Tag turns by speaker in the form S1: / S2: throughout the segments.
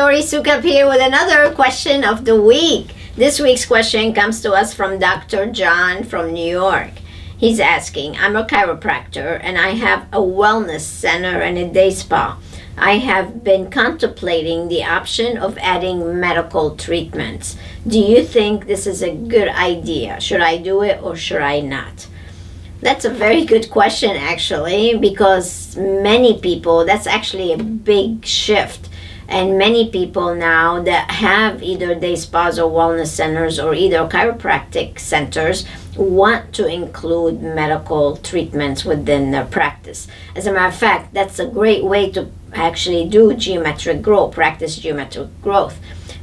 S1: Dori Soukup here with another question of the week. This week's question comes to us from Dr. John from New York. He's asking, I'm a chiropractor and I have a wellness center and a day spa. I have been contemplating the option of adding medical treatments. Do you think this is a good idea? Should I do it or should I not? That's a very good question, actually, because many people, that's actually a big shift. And many people now that have either day spas or wellness centers or either chiropractic centers want to include medical treatments within their practice. As a matter of fact, that's a great way to actually do geometric growth, practice geometric growth.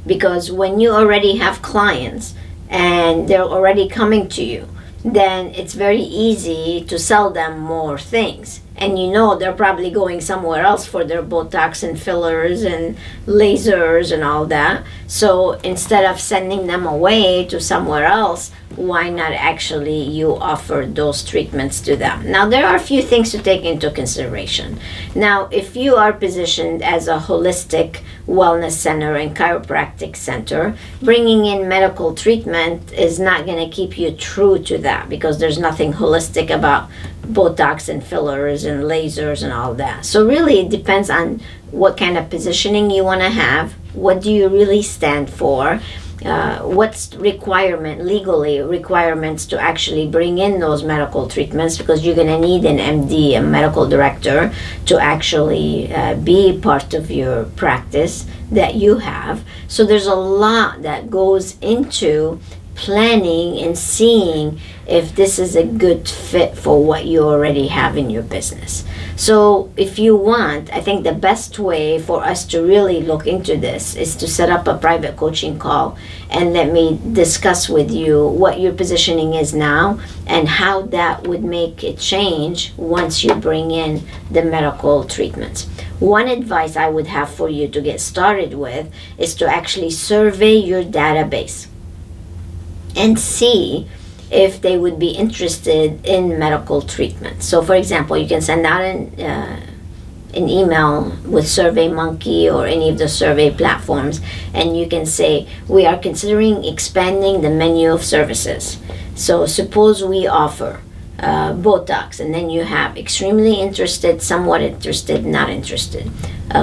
S1: Because when you already have clients and they're already coming to you, then it's very easy to sell them more things. And you know they're probably going somewhere else for their Botox and fillers and lasers and all that. So instead of sending them away to somewhere else, why not actually you offer those treatments to them? Now, there are a few things to take into consideration. Now, if you are positioned as a holistic wellness center and chiropractic center, bringing in medical treatment is not going to keep you true to that, because there's nothing holistic about Botox and fillers and lasers and all that. So really it depends on what kind of positioning you want to have. What do you really stand for? What's legally requirements to actually bring in those medical treatments, because you're going to need an MD, a medical director, to actually be part of your practice that you have. So there's a lot that goes into planning and seeing if this is a good fit for what you already have in your business. So if you want, I think the best way for us to really look into this is to set up a private coaching call and let me discuss with you what your positioning is now and how that would make it change once you bring in the medical treatments. One advice I would have for you to get started with is to actually survey your database and see if they would be interested in medical treatment. So for example, you can send out an email with SurveyMonkey or any of the survey platforms, and you can say, we are considering expanding the menu of services. So suppose we offer Botox, and then you have extremely interested, somewhat interested, not interested.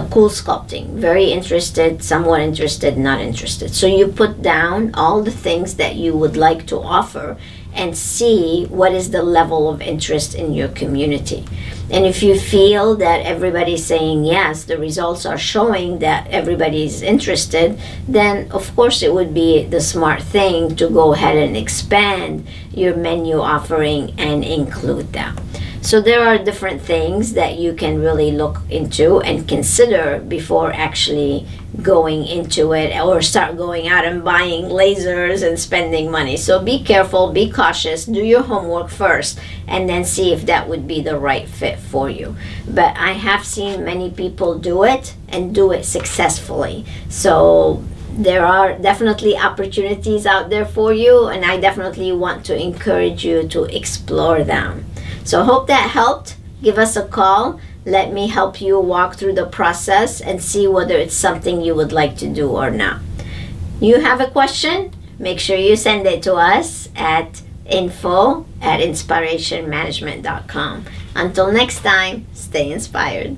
S1: Cool sculpting, very interested, somewhat interested, not interested. So you put down all the things that you would like to offer and see what is the level of interest in your community. And if you feel that everybody's saying yes, the results are showing that everybody's interested, then of course it would be the smart thing to go ahead and expand your menu offering and include that. So there are different things that you can really look into and consider before actually going into it or start going out and buying lasers and spending money. So be careful, be cautious, do your homework first, and then see if that would be the right fit for you. But I have seen many people do it and do it successfully. So there are definitely opportunities out there for you, and I definitely want to encourage you to explore them. So hope that helped. Give us a call. Let me help you walk through the process and see whether it's something you would like to do or not. You have a question? Make sure you send it to us at info@inspirationmanagement.com. Until next time, stay inspired.